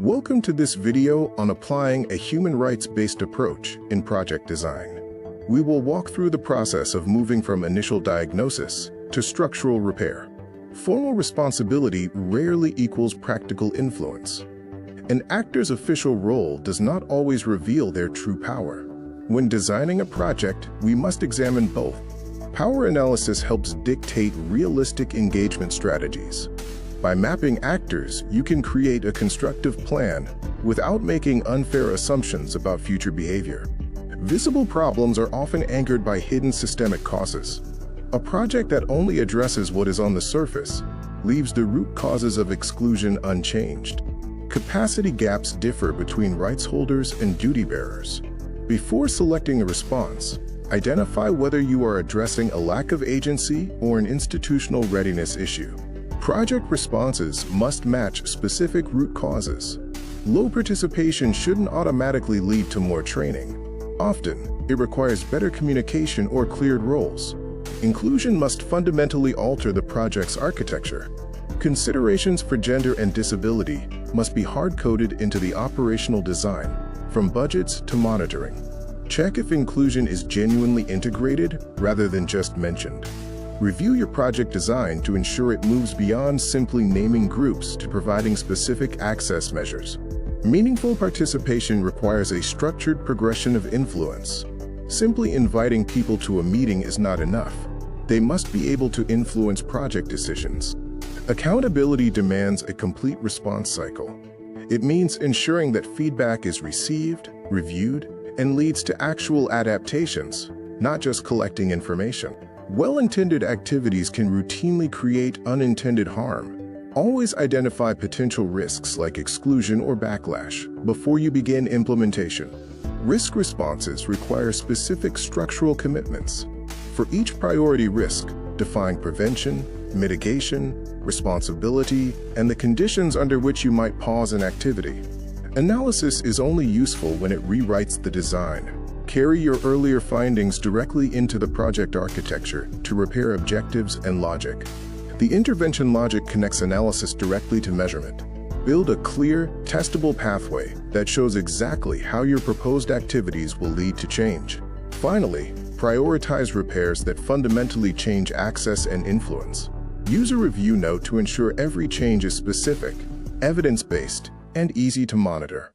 Welcome to this video on applying a human rights-based approach in project design. We will walk through the process of moving from initial diagnosis to structural repair. Formal responsibility rarely equals practical influence. An actor's official role does not always reveal their true power. When designing a project, we must examine both. Power analysis helps dictate realistic engagement strategies. By mapping actors, you can create a constructive plan without making unfair assumptions about future behavior. Visible problems are often anchored by hidden systemic causes. A project that only addresses what is on the surface leaves the root causes of exclusion unchanged. Capacity gaps differ between rights holders and duty bearers. Before selecting a response, identify whether you are addressing a lack of agency or an institutional readiness issue. Project responses must match specific root causes. Low participation shouldn't automatically lead to more training. Often, it requires better communication or cleared roles. Inclusion must fundamentally alter the project's architecture. Considerations for gender and disability must be hard-coded into the operational design, from budgets to monitoring. Check if inclusion is genuinely integrated rather than just mentioned. Review your project design to ensure it moves beyond simply naming groups to providing specific access measures. Meaningful participation requires a structured progression of influence. Simply inviting people to a meeting is not enough. They must be able to influence project decisions. Accountability demands a complete response cycle. It means ensuring that feedback is received, reviewed, and leads to actual adaptations, not just collecting information. Well-intended activities can routinely create unintended harm. Always identify potential risks like exclusion or backlash before you begin implementation. Risk responses require specific structural commitments. For each priority risk, define prevention, mitigation, responsibility, and the conditions under which you might pause an activity. Analysis is only useful when it rewrites the design. Carry your earlier findings directly into the project architecture to repair objectives and logic. The intervention logic connects analysis directly to measurement. Build a clear, testable pathway that shows exactly how your proposed activities will lead to change. Finally, prioritize repairs that fundamentally change access and influence. Use a review note to ensure every change is specific, evidence-based, and easy to monitor.